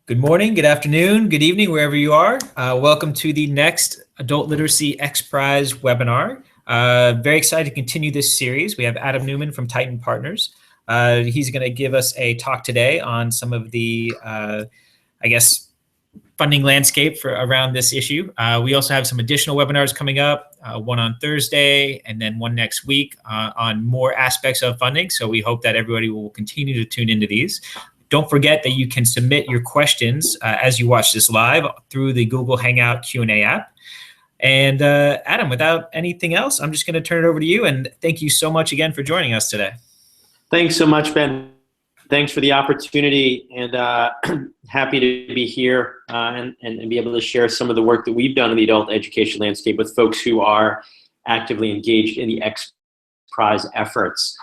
Good morning, good afternoon, good evening, wherever you are. Welcome to the next Adult Literacy X Prize webinar. Very excited to continue this series. We have Adam Newman from Tyton Partners. He's going to give us a talk today on some of the, funding landscape around this issue. We also have some additional webinars coming up, one on Thursday and then one next week on more aspects of funding. So we hope that everybody will continue to tune into these. Don't forget that you can submit your questions as you watch this live through the Google Hangout Q&A app. And Adam, without anything else, I'm just going to turn it over to you. And thank you so much again for joining us today. Thanks so much, Ben. Thanks for the opportunity, and happy to be here and be able to share some of the work that we've done in the adult education landscape with folks who are actively engaged in the X Prize efforts.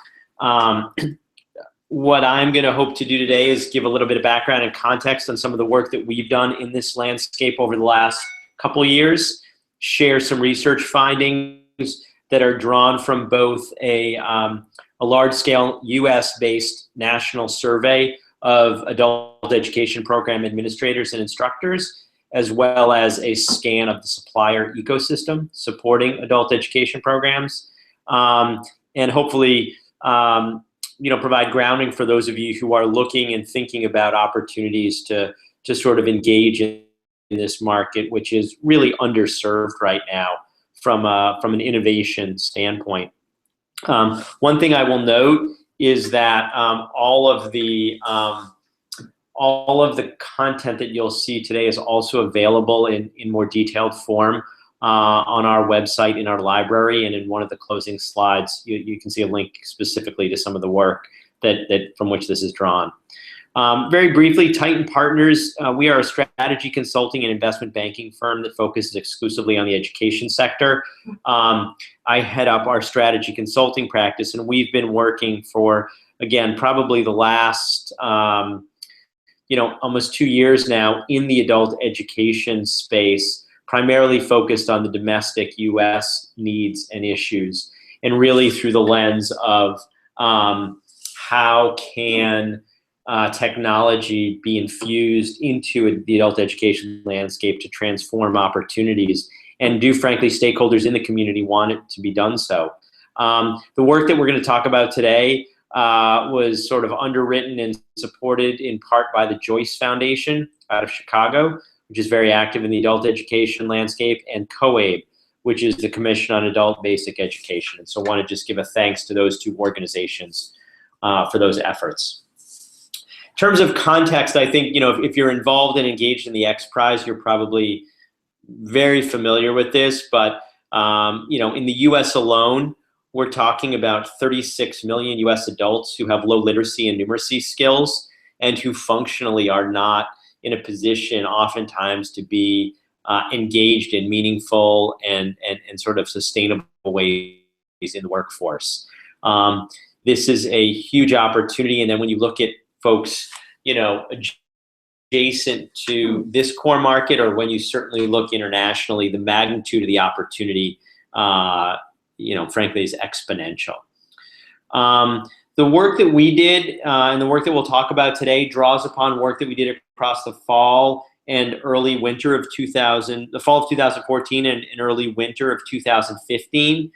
What I'm going to hope to do today is give a little bit of background and context on some of the work that we've done in this landscape over the last couple of years, share some research findings that are drawn from both a large-scale US-based national survey of adult education program administrators and instructors, as well as a scan of the supplier ecosystem supporting adult education programs, and hopefully provide grounding for those of you who are looking and thinking about opportunities to sort of engage in this market, which is really underserved right now from an innovation standpoint. One thing I will note is that all of the content that you'll see today is also available in more detailed form on our website, in our library, and in one of the closing slides, you can see a link specifically to some of the work that from which this is drawn. Very briefly, Tyton Partners, we are a strategy consulting and investment banking firm that focuses exclusively on the education sector. I head up our strategy consulting practice, and we've been working for, again, probably the last almost 2 years now in the adult education space, primarily focused on the domestic US needs and issues, and really through the lens of how can technology be infused into the adult education landscape to transform opportunities, and do, frankly, stakeholders in the community want it to be done so. The work that we're going to talk about today was sort of underwritten and supported in part by the Joyce Foundation out of Chicago, which is very active in the adult education landscape, and COABE, which is the Commission on Adult Basic Education. And so I want to just give a thanks to those two organizations for those efforts. In terms of context, I think, if you're involved and engaged in the X Prize, you're probably very familiar with this, but in the US alone, we're talking about 36 million US adults who have low literacy and numeracy skills and who functionally are not in a position oftentimes to be engaged in meaningful and sort of sustainable ways in the workforce. This is a huge opportunity, and then when you look at folks, adjacent to this core market, or when you certainly look internationally, the magnitude of the opportunity, frankly, is exponential. The work that we did and the work that we'll talk about today draws upon work that we did across the fall and early winter of the fall of 2014 and early winter of 2015.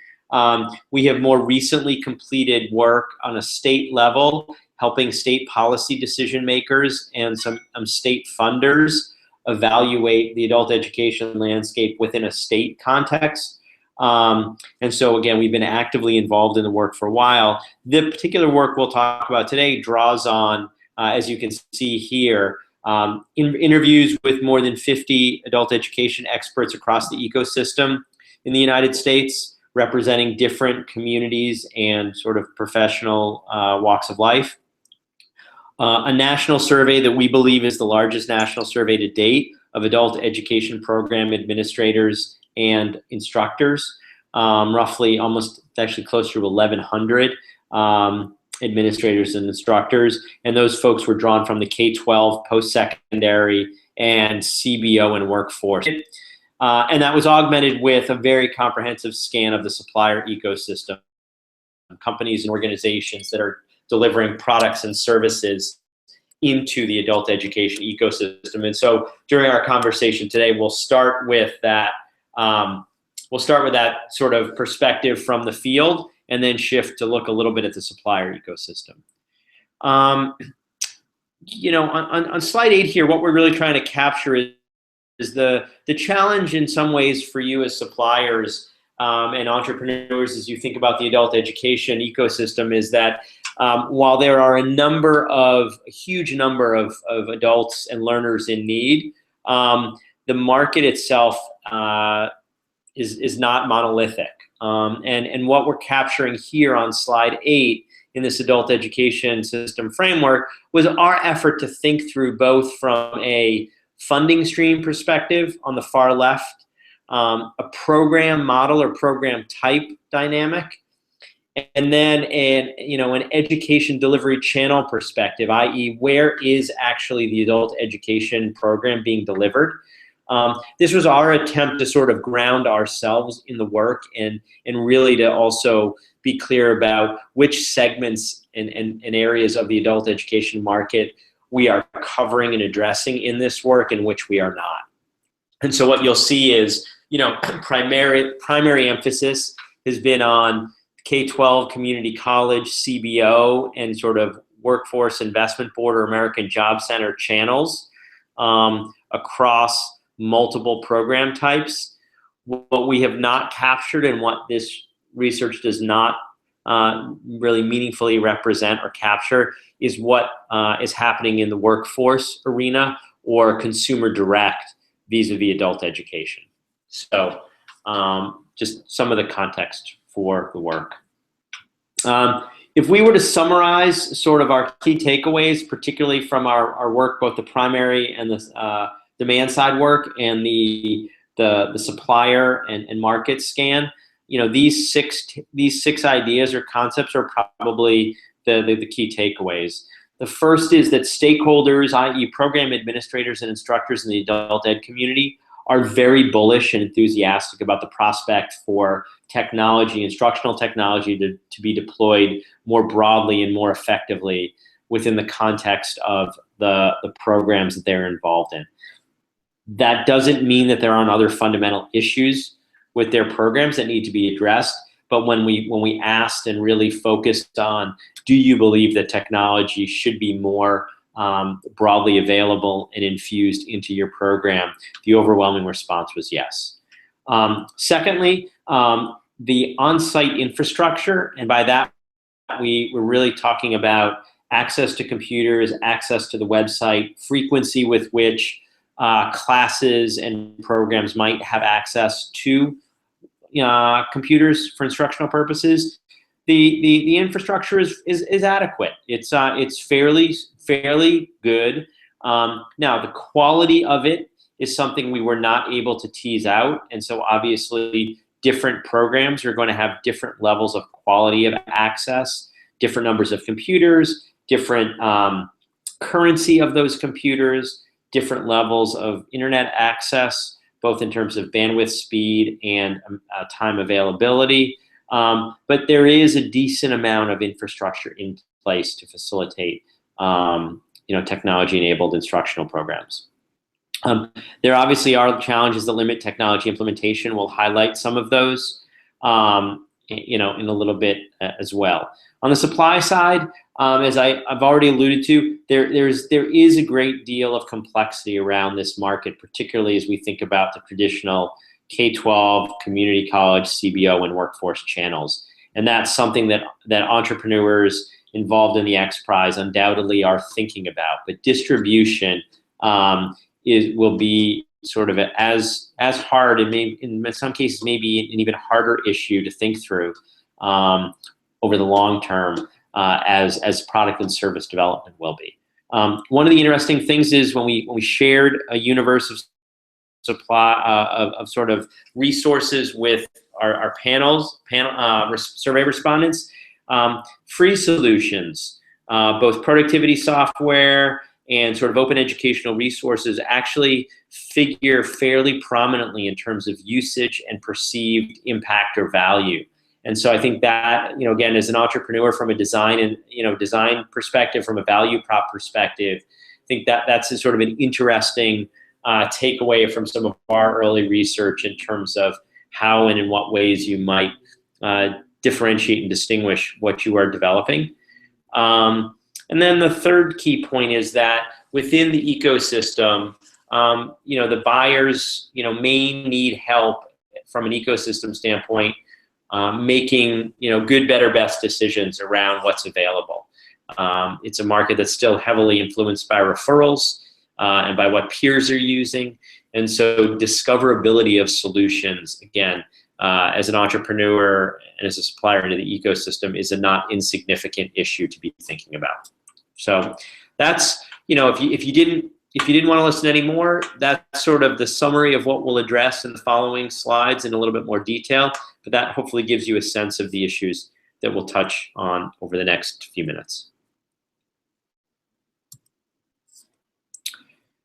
We have more recently completed work on a state level, helping state policy decision makers and some state funders evaluate the adult education landscape within a state context. And so, again, we've been actively involved in the work for a while. The particular work we'll talk about today draws on, as you can see here, interviews with more than 50 adult education experts across the ecosystem in the United States, representing different communities and sort of professional walks of life. A national survey that we believe is the largest national survey to date of adult education program administrators and instructors, roughly actually closer to 1,100 administrators and instructors, and those folks were drawn from the K-12, post-secondary, and CBO and workforce. And that was augmented with a very comprehensive scan of the supplier ecosystem, companies and organizations that are delivering products and services into the adult education ecosystem. And so during our conversation today, we'll start with that. We'll start with that sort of perspective from the field, and then shift to look a little bit at the supplier ecosystem. You know, on slide 8 here, what we're really trying to capture is the challenge in some ways for you as suppliers and entrepreneurs as you think about the adult education ecosystem, is that while there are a huge number of adults and learners in need, the market itself is not monolithic. And what we're capturing here on slide 8 in this adult education system framework was our effort to think through both from a funding stream perspective on the far left, a program model or program type dynamic, and then an education delivery channel perspective, i.e. where is actually the adult education program being delivered. This was our attempt to sort of ground ourselves in the work and really to also be clear about which segments and areas of the adult education market we are covering and addressing in this work and which we are not. And so what you'll see is, primary emphasis has been on K-12 community college, CBO, and sort of workforce investment board or American Job Center channels across multiple program types. What we have not captured and what this research does not really meaningfully represent or capture is what is happening in the workforce arena or consumer direct vis-a-vis adult education. So just some of the context for the work. If we were to summarize sort of our key takeaways, particularly from our work, both the primary and the demand side work and the supplier and market scan, these six ideas or concepts are probably the key takeaways. The first is that stakeholders, i.e. program administrators and instructors in the adult ed community, are very bullish and enthusiastic about the prospect for technology, instructional technology to be deployed more broadly and more effectively within the context of the programs that they're involved in. That doesn't mean that there aren't other fundamental issues with their programs that need to be addressed. But when we asked and really focused on, do you believe that technology should be more broadly available and infused into your program, the overwhelming response was yes. Secondly, the on-site infrastructure, and by that we're really talking about access to computers, access to the website, frequency with which classes and programs might have access to computers for instructional purposes. The infrastructure is adequate. It's fairly good. Now the quality of it is something we were not able to tease out, and so obviously different programs are going to have different levels of quality of access, different numbers of computers, different currency of those computers, different levels of internet access, both in terms of bandwidth speed and time availability. But there is a decent amount of infrastructure in place to facilitate technology-enabled instructional programs. There obviously are challenges that limit technology implementation. We'll highlight some of those in a little bit as well. On the supply side, as I've already alluded to, there is a great deal of complexity around this market, particularly as we think about the traditional K-12, community college, CBO, and workforce channels. And that's something that entrepreneurs involved in the X Prize undoubtedly are thinking about. But distribution will be sort of as hard, and maybe in some cases maybe an even harder issue to think through over the long term as product and service development will be. One of the interesting things is when we shared a universe of supply of sort of resources with our survey respondents, free solutions, both productivity software and sort of open educational resources actually figure fairly prominently in terms of usage and perceived impact or value. And so I think that, again, as an entrepreneur from a design and, design perspective, from a value prop perspective, I think that that's a sort of an interesting takeaway from some of our early research in terms of how and in what ways you might differentiate and distinguish what you are developing. And then the third key point is that within the ecosystem, the buyers, may need help from an ecosystem standpoint, making, good, better, best decisions around what's available. It's a market that's still heavily influenced by referrals and by what peers are using. And so discoverability of solutions, again, as an entrepreneur and as a supplier into the ecosystem, is a not insignificant issue to be thinking about. So that's, if you didn't want to listen anymore, that's sort of the summary of what we'll address in the following slides in a little bit more detail. But that hopefully gives you a sense of the issues that we'll touch on over the next few minutes.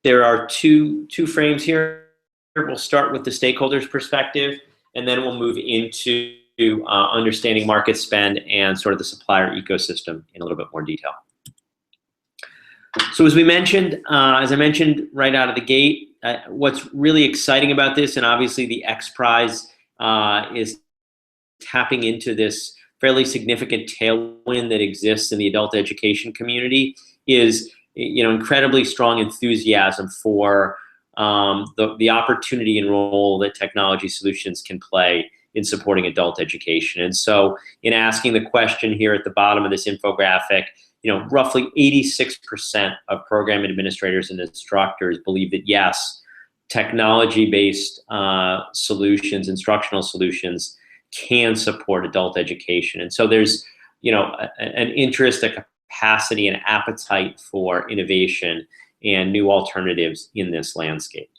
There are two frames here. We'll start with the stakeholders' perspective, and then we'll move into understanding market spend and sort of the supplier ecosystem in a little bit more detail. So as I mentioned right out of the gate, what's really exciting about this, and obviously the X Prize is tapping into this fairly significant tailwind that exists in the adult education community, is incredibly strong enthusiasm for the opportunity and role that technology solutions can play in supporting adult education. And so in asking the question here at the bottom of this infographic, roughly 86% of program administrators and instructors believe that yes, technology-based solutions, instructional solutions, can support adult education. And so there's, an interest, a capacity, and appetite for innovation and new alternatives in this landscape.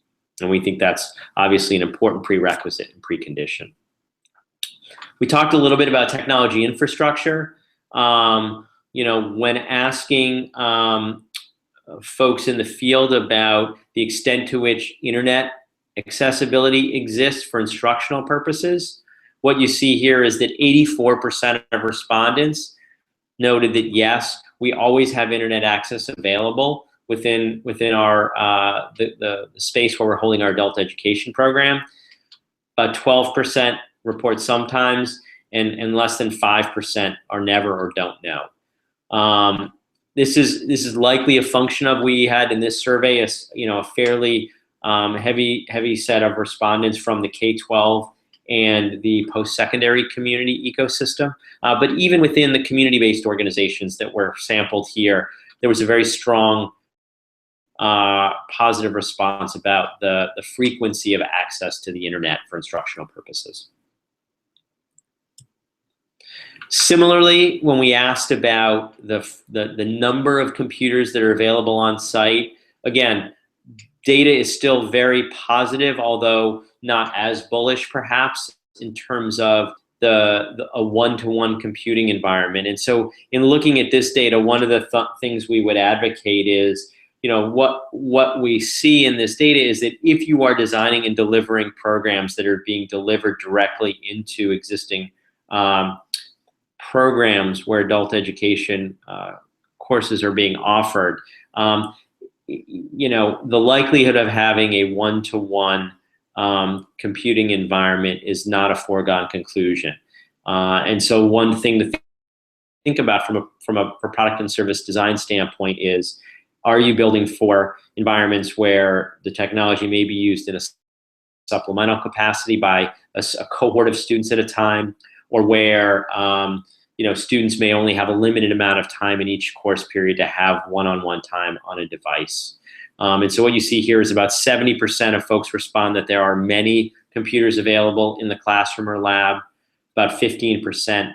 And we think that's obviously an important prerequisite and precondition. We talked a little bit about technology infrastructure. When asking folks in the field about the extent to which internet accessibility exists for instructional purposes, what you see here is that 84% of respondents noted that yes, we always have internet access available within our the space where we're holding our adult education program. About 12% report sometimes, and less than 5% are never or don't know. This is likely a function of, we had in this survey a fairly heavy set of respondents from the K-12 and the post-secondary community ecosystem. But even within the community-based organizations that were sampled here, there was a very strong positive response about the frequency of access to the internet for instructional purposes. Similarly, when we asked about the number of computers that are available on site, again, data is still very positive, although not as bullish perhaps in terms of a one-to-one computing environment. And so in looking at this data, one of the things we would advocate is, what we see in this data is that if you are designing and delivering programs that are being delivered directly into existing programs where adult education courses are being offered, the likelihood of having a one-to-one computing environment is not a foregone conclusion. And so one thing to think about from a product and service design standpoint is, are you building for environments where the technology may be used in a supplemental capacity by a cohort of students at a time, or where students may only have a limited amount of time in each course period to have one-on-one time on a device. And so what you see here is about 70% of folks respond that there are many computers available in the classroom or lab. About 15%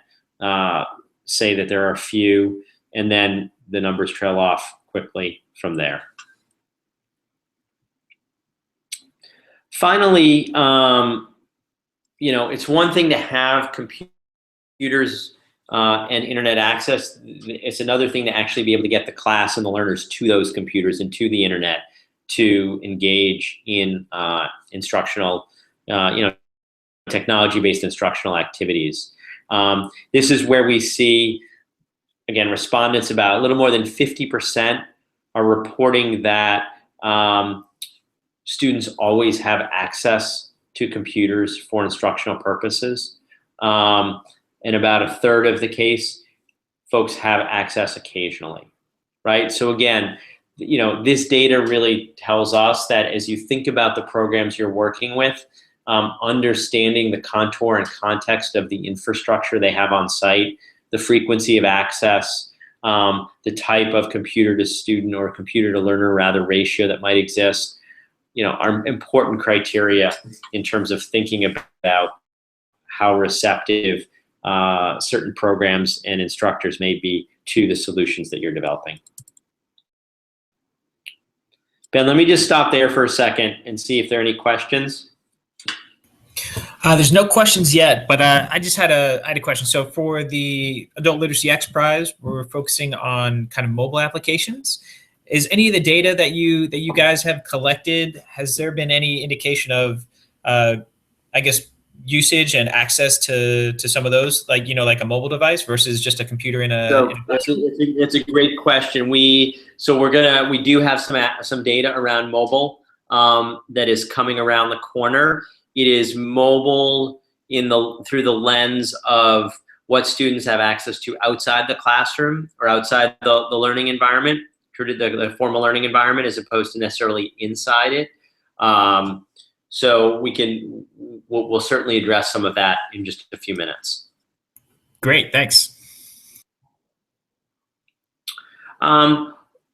say that there are a few, and then the numbers trail off quickly from there. Finally, it's one thing to have computers and internet access. It's another thing to actually be able to get the class and the learners to those computers and to the internet to engage in instructional, technology-based instructional activities. This is where we see, again, respondents, about a little more than 50% are reporting that students always have access to computers for instructional purposes. And about a third of the case, folks have access occasionally, right? So again, this data really tells us that as you think about the programs you're working with, understanding the contour and context of the infrastructure they have on site, the frequency of access, the type of computer to student or computer to learner rather ratio that might exist, are important criteria in terms of thinking about how receptive certain programs and instructors may be to the solutions that you're developing. Ben, let me just stop there for a second and see if there are any questions. There's no questions yet, but I had a question. So for the Adult Literacy X Prize, we're focusing on kind of mobile applications. Is any of the data that you guys have collected, has there been any indication of, I guess, usage and access to some of those, like like a mobile device versus just a computer in a classroom? It's a great question. We do have some data around mobile that is coming around the corner. It is mobile through the lens of what students have access to outside the classroom or outside the learning environment, the formal learning environment, as opposed to necessarily inside it. So we'll certainly address some of that in just a few minutes. Great, thanks.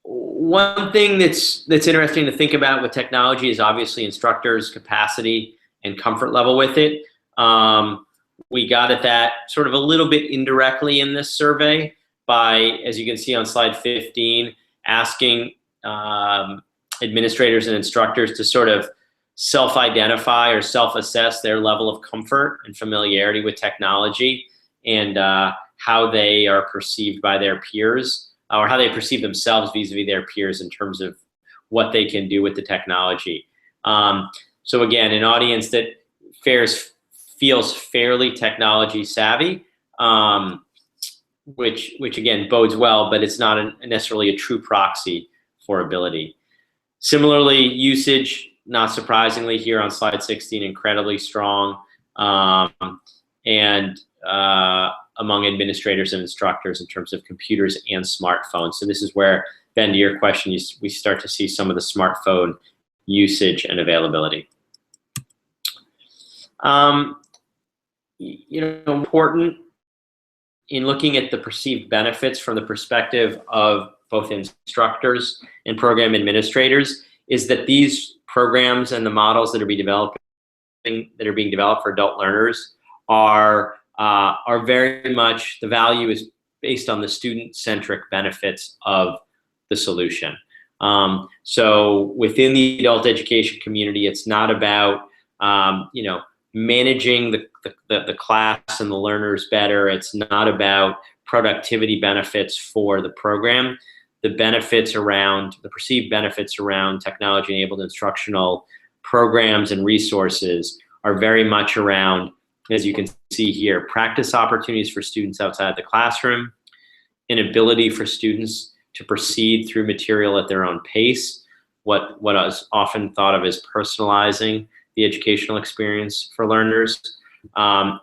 One thing that's interesting to think about with technology is obviously instructors' capacity and comfort level with it. We got at that sort of a little bit indirectly in this survey by, as you can see on slide 15, asking administrators and instructors to sort of self-identify or self-assess their level of comfort and familiarity with technology and how they are perceived by their peers, or how they perceive themselves vis-a-vis their peers in terms of what they can do with the technology. So again, an audience that feels fairly technology savvy, which again bodes well, but it's not necessarily a true proxy for ability. Similarly, usage, not surprisingly here on slide 16, incredibly strong, and among administrators and instructors in terms of computers and smartphones. So this is where, Ben, to your question, we start to see some of the smartphone usage and availability. Important in looking at the perceived benefits from the perspective of both instructors and program administrators is that these programs and the models that are being developed for adult learners are very much, the value is based on the student-centric benefits of the solution. So within the adult education community, it's not about managing the class and the learners better. It's not about productivity benefits for the program. The perceived benefits around technology-enabled instructional programs and resources are very much around, as you can see here, practice opportunities for students outside the classroom, an ability for students to proceed through material at their own pace, what is often thought of as personalizing the educational experience for learners, and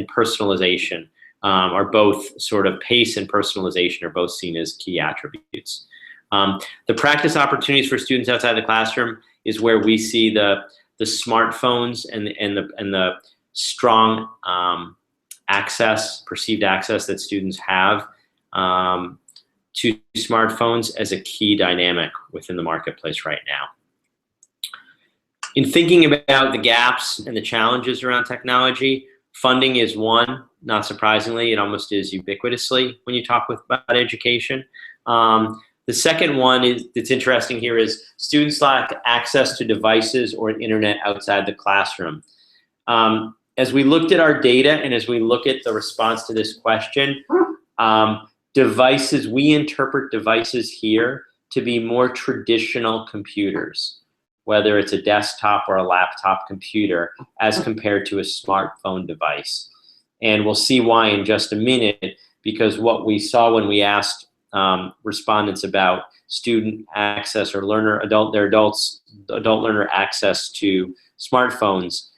personalization are both sort of pace and personalization are both seen as key attributes. The practice opportunities for students outside the classroom is where we see the smartphones and the strong perceived access that students have to smartphones as a key dynamic within the marketplace right now. In thinking about the gaps and the challenges around technology, funding is one, not surprisingly. It almost is ubiquitously when you talk about education. The second one that's interesting here is students lack access to devices or internet outside the classroom. As we looked at our data and as we look at the response to this question, devices, we interpret devices here to be more traditional computers, whether it's a desktop or a laptop computer, as compared to a smartphone device. And we'll see why in just a minute, because what we saw when we asked respondents about student access or adult learner access to smartphones,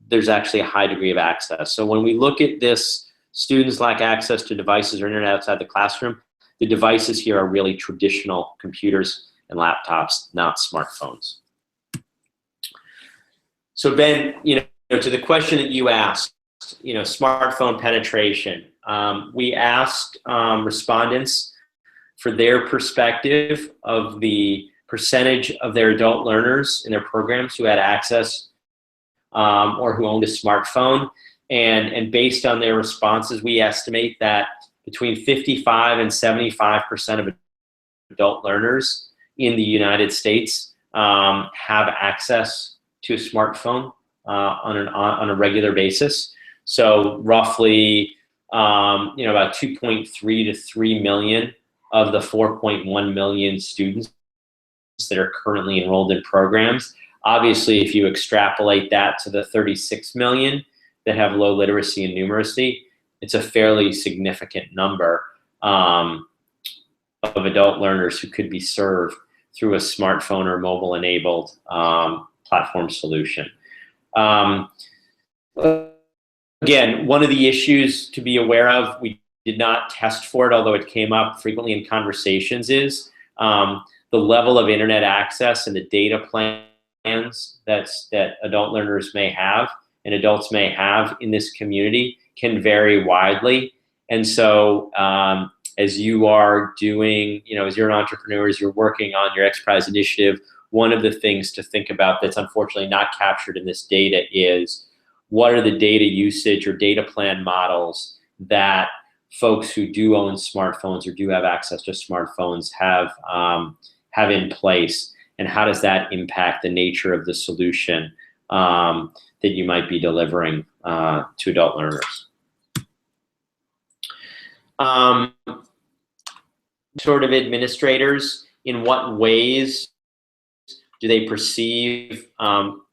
there's actually a high degree of access. So when we look at this, students lack access to devices or internet outside the classroom. The devices here are really traditional computers and laptops, not smartphones. So Ben, to the question that you asked, smartphone penetration. We asked respondents for their perspective of the percentage of their adult learners in their programs who had access or who owned a smartphone. And based on their responses, we estimate that between 55 and 75% of adult learners in the United States have access to a smartphone on a regular basis. So roughly, about 2.3 to 3 million of the 4.1 million students that are currently enrolled in programs. Obviously, if you extrapolate that to the 36 million that have low literacy and numeracy, it's a fairly significant number of adult learners who could be served through a smartphone or mobile-enabled platform solution. Again, one of the issues to be aware of, we did not test for it, although it came up frequently in conversations, is the level of internet access and the data plans that adult learners may have and adults may have in this community can vary widely. And so as you are doing, as you're an entrepreneur, as you're working on your XPRIZE initiative, one of the things to think about that's unfortunately not captured in this data is what are the data usage or data plan models that folks who do own smartphones or do have access to smartphones have in place, and how does that impact the nature of the solution that you might be delivering to adult learners. Sort of administrators, in what ways do they perceive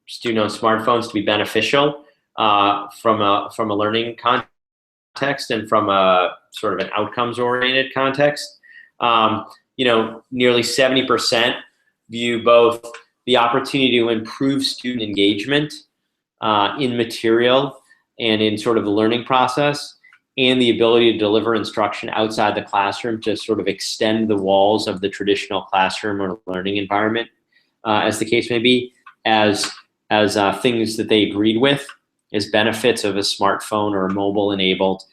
student-owned smartphones to be beneficial from a learning context and from a sort of an outcomes-oriented context? Nearly 70% view both the opportunity to improve student engagement in material and in sort of the learning process, and the ability to deliver instruction outside the classroom to sort of extend the walls of the traditional classroom or learning environment, as the case may be, as things that they agreed with as benefits of a smartphone or a mobile-enabled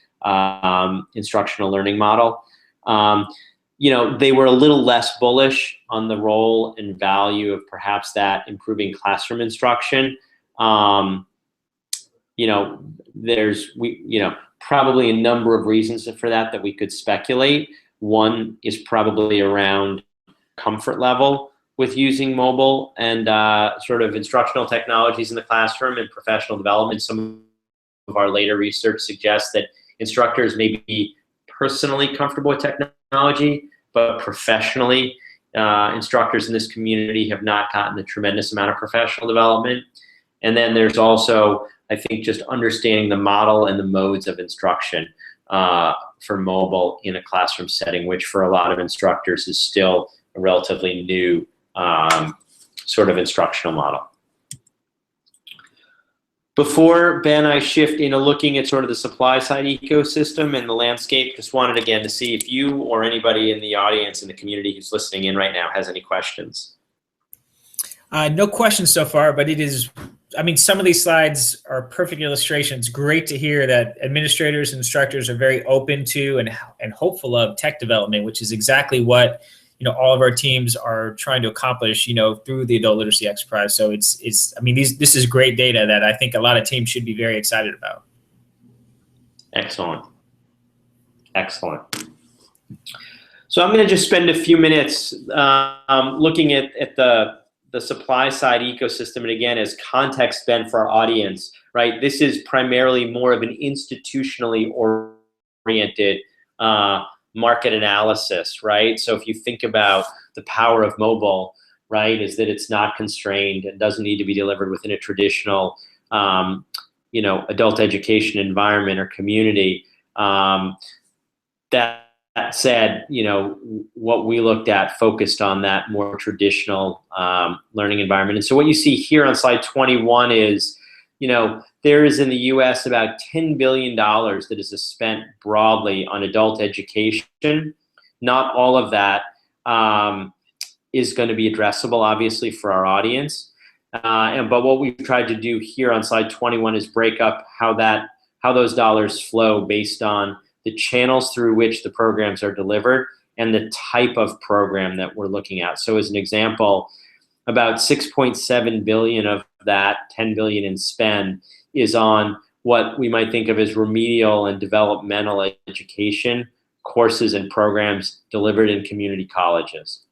instructional learning model. They were a little less bullish on the role and value of perhaps that improving classroom instruction. There's probably a number of reasons for that we could speculate. One is probably around comfort level with using mobile and sort of instructional technologies in the classroom and professional development. Some of our later research suggests that instructors may be personally comfortable with technology, but professionally, instructors in this community have not gotten a tremendous amount of professional development. And then there's also, I think, just understanding the model and the modes of instruction for mobile in a classroom setting, which for a lot of instructors is still a relatively new sort of instructional model. Before, Ben, I shift into looking at sort of the supply side ecosystem and the landscape, just wanted again to see if you or anybody in the audience in the community who's listening in right now has any questions. No questions so far, but it is, some of these slides are perfect illustrations. Great to hear that administrators and instructors are very open to and hopeful of tech development, which is exactly what all of our teams are trying to accomplish, through the Adult Literacy XPRIZE. So this is great data that I think a lot of teams should be very excited about. Excellent. Excellent. So I'm going to just spend a few minutes looking at the supply side ecosystem, and again, as context, Ben, for our audience, right? This is primarily more of an institutionally oriented market analysis, right? So if you think about the power of mobile, right, is that it's not constrained and doesn't need to be delivered within a traditional adult education environment or community. That said, what we looked at focused on that more traditional learning environment. And so what you see here on slide 21 is, there is in the US about $10 billion that is spent broadly on adult education. Not all of that is going to be addressable, obviously, for our audience. But what we've tried to do here on slide 21 is break up how those dollars flow based on the channels through which the programs are delivered and the type of program that we're looking at. So as an example, about 6.7 billion of that 10 billion in spend is on what we might think of as remedial and developmental education courses and programs delivered in community colleges.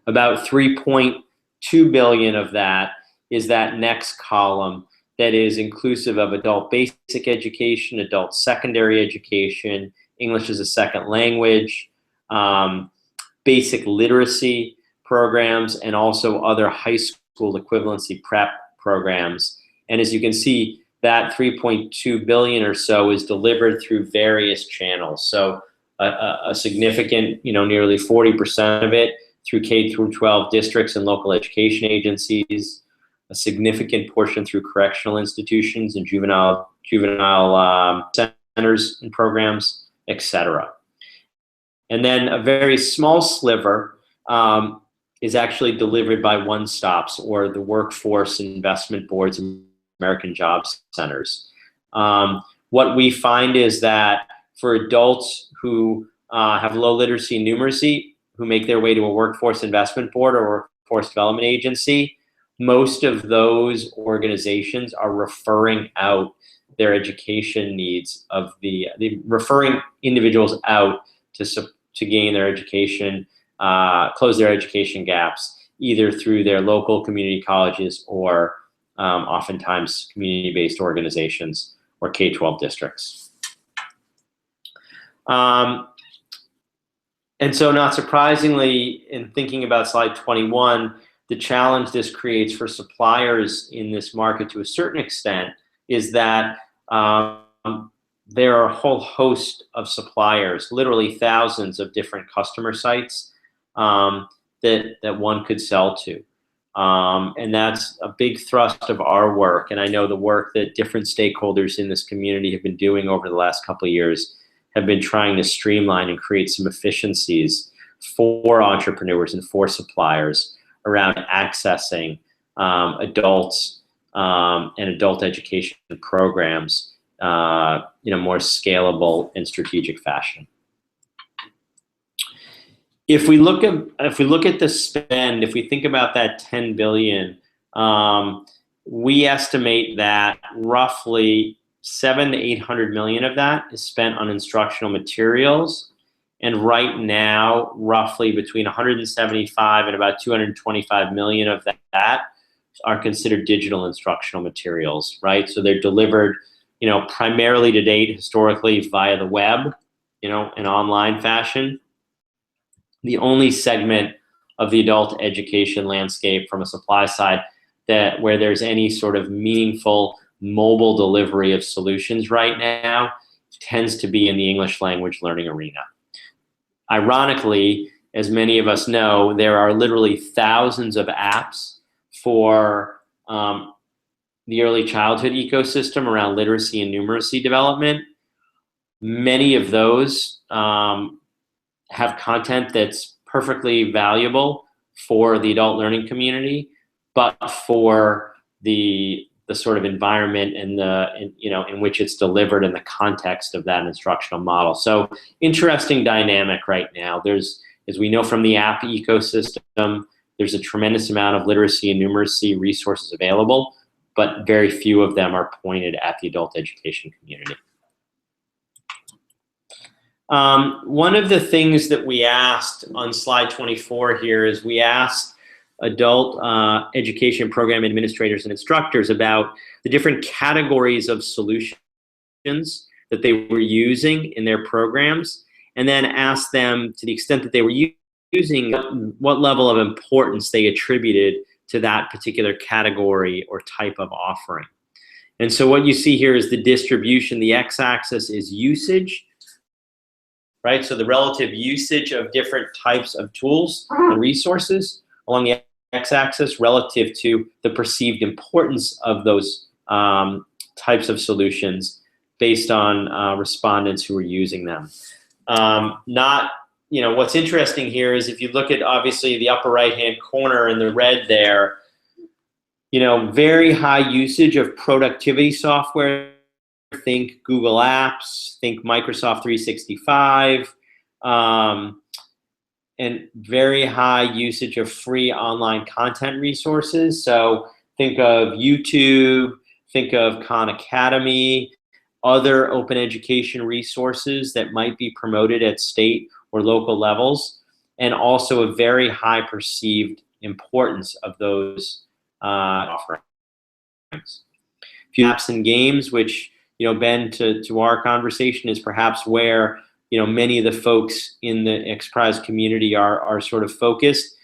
About 3.2 billion of that is that next column that is inclusive of adult basic education, adult secondary education, English as a second language, basic literacy programs, and also other high school equivalency prep programs. And as you can see, that 3.2 billion or so is delivered through various channels. So a significant, nearly 40% of it through K through 12 districts and local education agencies, a significant portion through correctional institutions and juvenile centers and programs, etc. And then a very small sliver is actually delivered by one-stops or the workforce investment boards and American Jobs Centers. What we find is that for adults who have low literacy and numeracy, who make their way to a workforce investment board or workforce development agency, most of those organizations are referring out their education needs of referring individuals out to gain their education, close their education gaps, either through their local community colleges or oftentimes community-based organizations or K-12 districts. And so not surprisingly, in thinking about slide 21, the challenge this creates for suppliers in this market to a certain extent is that there are a whole host of suppliers, literally thousands of different customer sites that one could sell to. And that's a big thrust of our work. And I know the work that different stakeholders in this community have been doing over the last couple of years have been trying to streamline and create some efficiencies for entrepreneurs and for suppliers around accessing adults and adult education programs in a more scalable and strategic fashion. If we look at the spend, if we think about that 10 billion, we estimate that roughly 700 to 800 million of that is spent on instructional materials. And right now, roughly between 175 and about 225 million of that are considered digital instructional materials, right? So they're delivered, primarily to date, historically via the web, in online fashion. The only segment of the adult education landscape from a supply side where there's any sort of meaningful mobile delivery of solutions right now tends to be in the English language learning arena. Ironically, as many of us know, there are literally thousands of apps for the early childhood ecosystem around literacy and numeracy development. Many of those have content that's perfectly valuable for the adult learning community, but for the sort of environment and in which it's delivered in the context of that instructional model. So interesting dynamic right now. There's, as we know from the app ecosystem, there's a tremendous amount of literacy and numeracy resources available, but very few of them are pointed at the adult education community. One of the things that we asked on slide 24 here is we asked adult education program administrators and instructors about the different categories of solutions that they were using in their programs, and then asked them, to the extent that they were using, what level of importance they attributed to that particular category or type of offering. And so what you see here is the distribution. The x-axis is usage, right? So the relative usage of different types of tools and resources along the x-axis relative to the perceived importance of those types of solutions based on respondents who are using them. What's interesting here is if you look at obviously the upper right-hand corner in the red there, very high usage of productivity software. Think Google Apps, think Microsoft 365, and very high usage of free online content resources. So think of YouTube, think of Khan Academy, other open education resources that might be promoted at state or local levels, and also a very high perceived importance of those offerings. Few apps and games, which Ben, to our conversation, is perhaps where many of the folks in the XPRIZE community are sort of focused.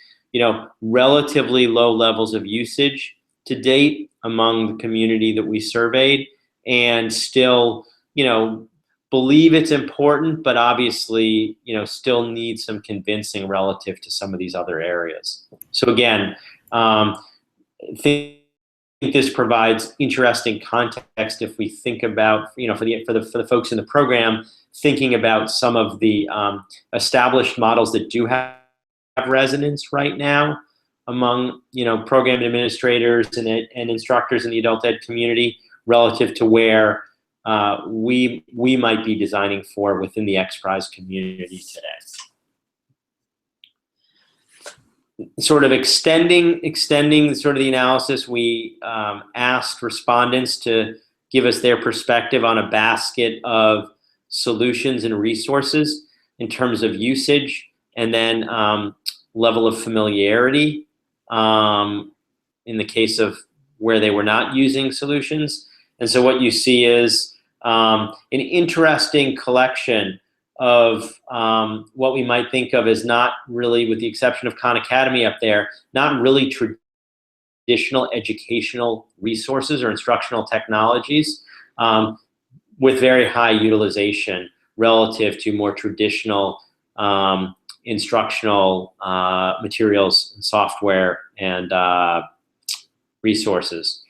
Relatively low levels of usage to date among the community that we surveyed, and still believe it's important, but obviously still need some convincing relative to some of these other areas. So again, I think this provides interesting context if we think about, for the folks in the program, thinking about some of the established models that do have resonance right now among program administrators and instructors in the adult ed community relative to where we might be designing for within the XPRIZE community today. Sort of extending sort of the analysis, we asked respondents to give us their perspective on a basket of solutions and resources in terms of usage, and then level of familiarity in the case of where they were not using solutions. And so what you see is an interesting collection of what we might think of as not really, with the exception of Khan Academy up there, not really traditional educational resources or instructional technologies with very high utilization relative to more traditional instructional materials and software and resources.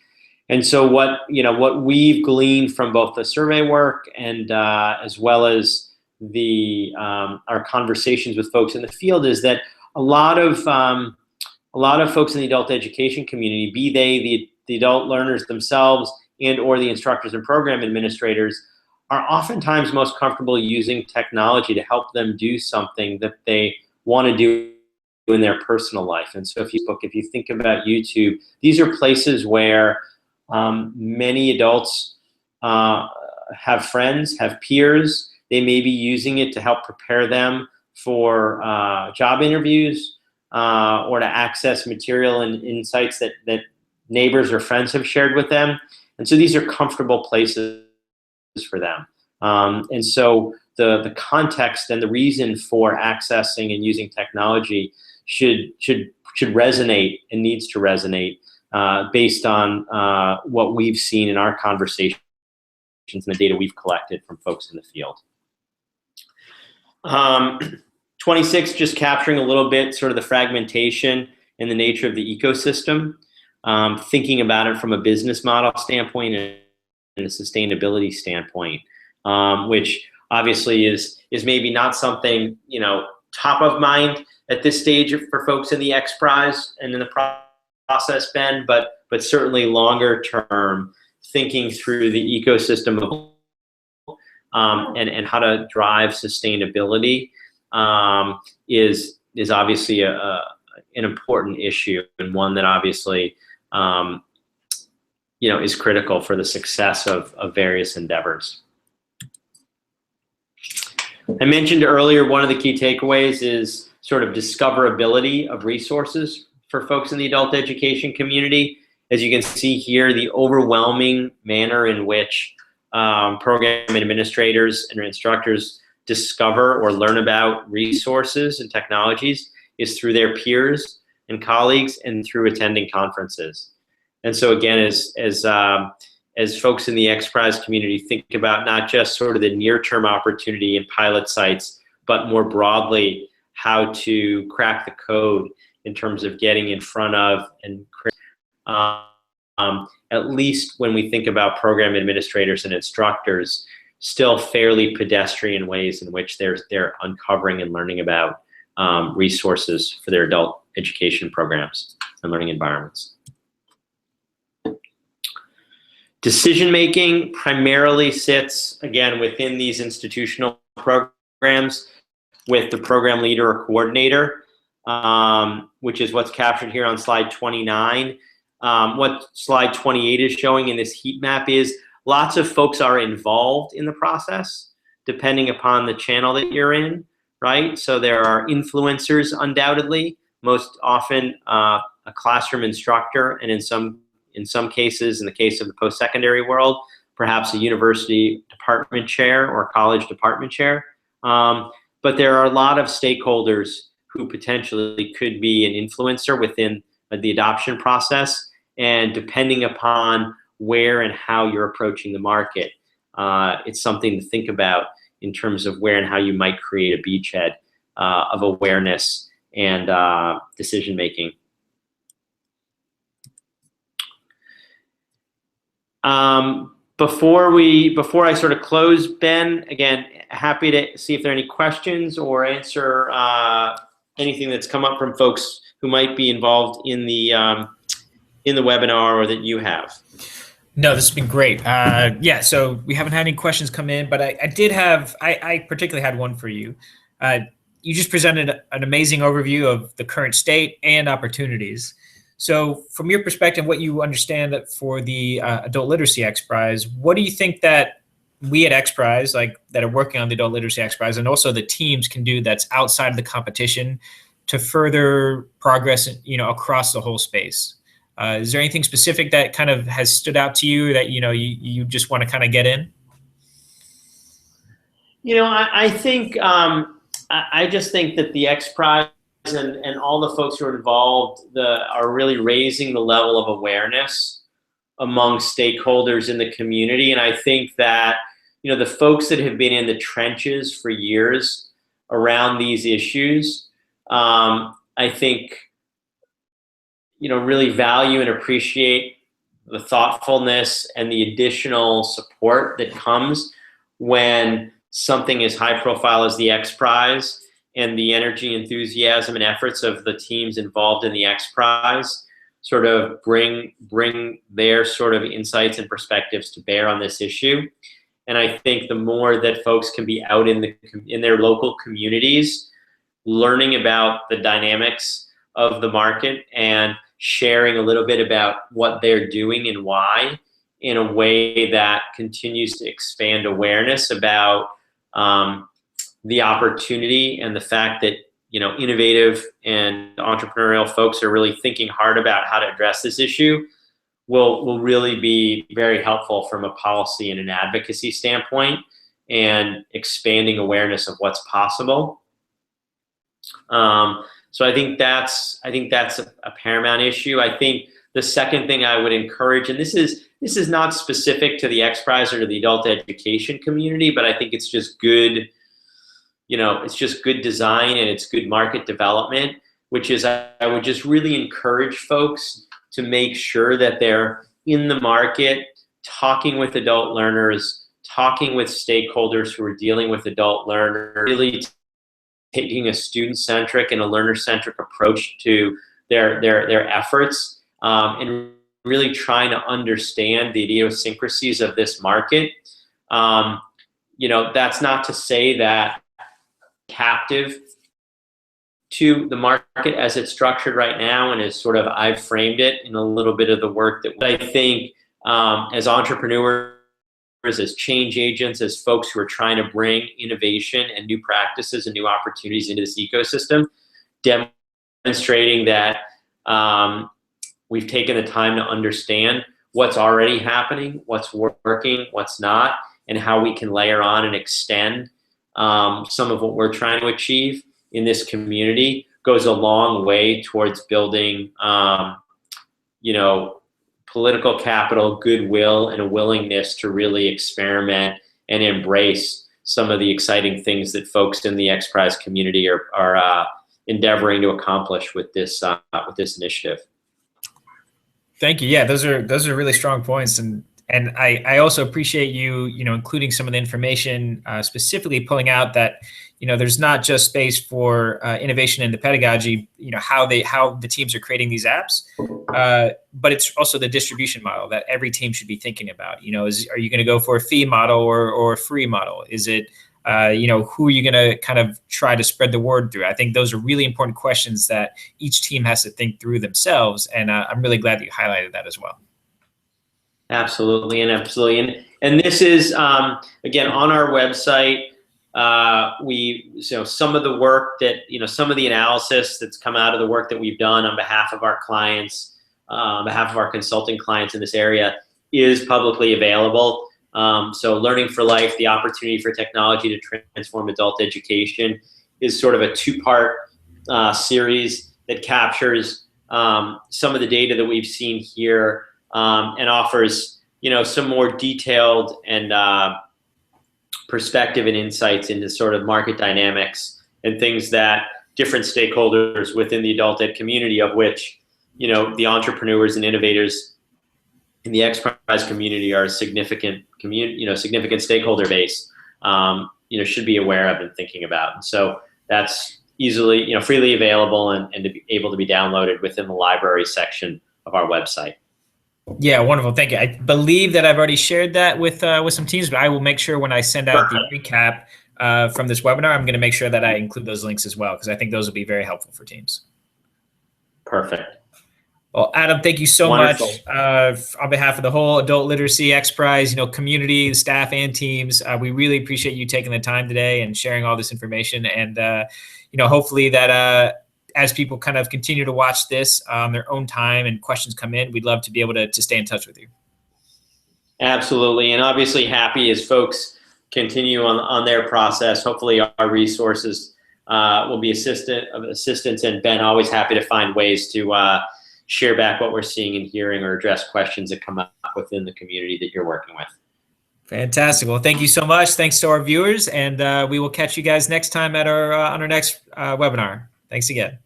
And so what we've gleaned from both the survey work and as well as our conversations with folks in the field is that a lot of folks in the adult education community, be they the adult learners themselves and or the instructors and program administrators, are oftentimes most comfortable using technology to help them do something that they want to do in their personal life. And so if you think about YouTube, these are places where many adults have friends, have peers. They may be using it to help prepare them for job interviews or to access material and insights that neighbors or friends have shared with them. And so these are comfortable places for them. And so the context and the reason for accessing and using technology should resonate and needs to resonate based on what we've seen in our conversations and the data we've collected from folks in the field. 26, just capturing a little bit sort of the fragmentation and the nature of the ecosystem, thinking about it from a business model standpoint and a sustainability standpoint, which obviously is maybe not something top of mind at this stage for folks in the XPRIZE and in the process, Ben, but certainly longer term, thinking through the ecosystem of and how to drive sustainability is obviously an important issue, and one that obviously is critical for the success of various endeavors. I mentioned earlier one of the key takeaways is sort of discoverability of resources for folks in the adult education community. As you can see here, the overwhelming manner in which program administrators and instructors discover or learn about resources and technologies is through their peers and colleagues and through attending conferences. And so again, as as folks in the XPRIZE community think about not just sort of the near-term opportunity in pilot sites, but more broadly, how to crack the code in terms of getting in front of and at least when we think about program administrators and instructors, still fairly pedestrian ways in which they're uncovering and learning about resources for their adult education programs and learning environments. Decision-making primarily sits, again, within these institutional programs with the program leader or coordinator, which is what's captured here on slide 29. What slide 28 is showing in this heat map is lots of folks are involved in the process, depending upon the channel that you're in, right? So there are influencers, undoubtedly, most often a classroom instructor, and in some cases, in the case of the post-secondary world, perhaps a university department chair or college department chair. But there are a lot of stakeholders who potentially could be an influencer within the adoption process, and depending upon where and how you're approaching the market, it's something to think about in terms of where and how you might create a beachhead of awareness and decision-making. Before I sort of close, Ben, again, happy to see if there are any questions or answer anything that's come up from folks who might be involved in the webinar or that you have. No, this has been great. Yeah, so we haven't had any questions come in, but I particularly had one for you. You just presented an amazing overview of the current state and opportunities. So from your perspective, what you understand for the Adult Literacy XPRIZE, what do you think that we at XPRIZE, like that are working on the Adult Literacy XPRIZE, and also the teams can do that's outside of the competition to further progress, across the whole space? Is there anything specific that kind of has stood out to you that, you just want to kind of get in? I think, I just think that the XPRIZE and all the folks who are involved are really raising the level of awareness among stakeholders in the community. And I think that, the folks that have been in the trenches for years around these issues, I think, really value and appreciate the thoughtfulness and the additional support that comes when something as high profile as the XPRIZE and the energy, enthusiasm, and efforts of the teams involved in the XPRIZE sort of bring their sort of insights and perspectives to bear on this issue. And I think the more that folks can be out in their local communities, learning about the dynamics of the market and sharing a little bit about what they're doing and why, in a way that continues to expand awareness about the opportunity and the fact that innovative and entrepreneurial folks are really thinking hard about how to address this issue will really be very helpful from a policy and an advocacy standpoint, and expanding awareness of what's possible. So I think that's a paramount issue. I think the second thing I would encourage, and this is not specific to the XPRIZE or to the adult education community, but I think it's just good, it's just good design and it's good market development, which is I would just really encourage folks to make sure that they're in the market, talking with adult learners, talking with stakeholders who are dealing with adult learners, really taking a student-centric and a learner-centric approach to their efforts, and really trying to understand the idiosyncrasies of this market. That's not to say that captive to the market as it's structured right now, and as sort of I've framed it in a little bit of the work that I think as entrepreneurs, as change agents, as folks who are trying to bring innovation and new practices and new opportunities into this ecosystem, demonstrating that we've taken the time to understand what's already happening, what's working, what's not, and how we can layer on and extend some of what we're trying to achieve in this community goes a long way towards building, political capital, goodwill, and a willingness to really experiment and embrace some of the exciting things that folks in the XPRIZE community are endeavoring to accomplish with this initiative. Thank you. Yeah, those are really strong points, and I also appreciate you including some of the information, specifically pulling out that there's not just space for innovation in the pedagogy, how the teams are creating these apps, but it's also the distribution model that every team should be thinking about. Are you going to go for a fee model or a free model? Is it who are you going to kind of try to spread the word through? I think those are really important questions that each team has to think through themselves, and I'm really glad that you highlighted that as well. Absolutely. And this is again on our website. Some of the work that some of the analysis that's come out of the work that we've done on behalf of our clients, on behalf of our consulting clients in this area, is publicly available. So Learning for Life, the opportunity for technology to transform adult education, is sort of a two-part series that captures some of the data that we've seen here, and offers some more detailed and perspective and insights into sort of market dynamics and things that different stakeholders within the adult ed community, of which the entrepreneurs and innovators in the XPRIZE community are a significant significant stakeholder base, should be aware of and thinking about. And so that's easily, freely available and to be able to be downloaded within the library section of our website. Yeah, wonderful. Thank you. I believe that I've already shared that with some teams, but I will make sure when I send out the recap from this webinar, I'm going to make sure that I include those links as well, because I think those will be very helpful for teams. Perfect. Well, Adam, thank you so Wonderful. much on behalf of the whole Adult Literacy XPRIZE, community, staff, and teams. We really appreciate you taking the time today and sharing all this information. And hopefully that as people kind of continue to watch this on their own time and questions come in, we'd love to be able to stay in touch with you. Absolutely, and obviously happy as folks continue on their process. Hopefully our resources will be assistance, and Ben, always happy to find ways to share back what we're seeing and hearing or address questions that come up within the community that you're working with. Fantastic. Well, thank you so much. Thanks to our viewers, and we will catch you guys next time at on our next webinar. Thanks again.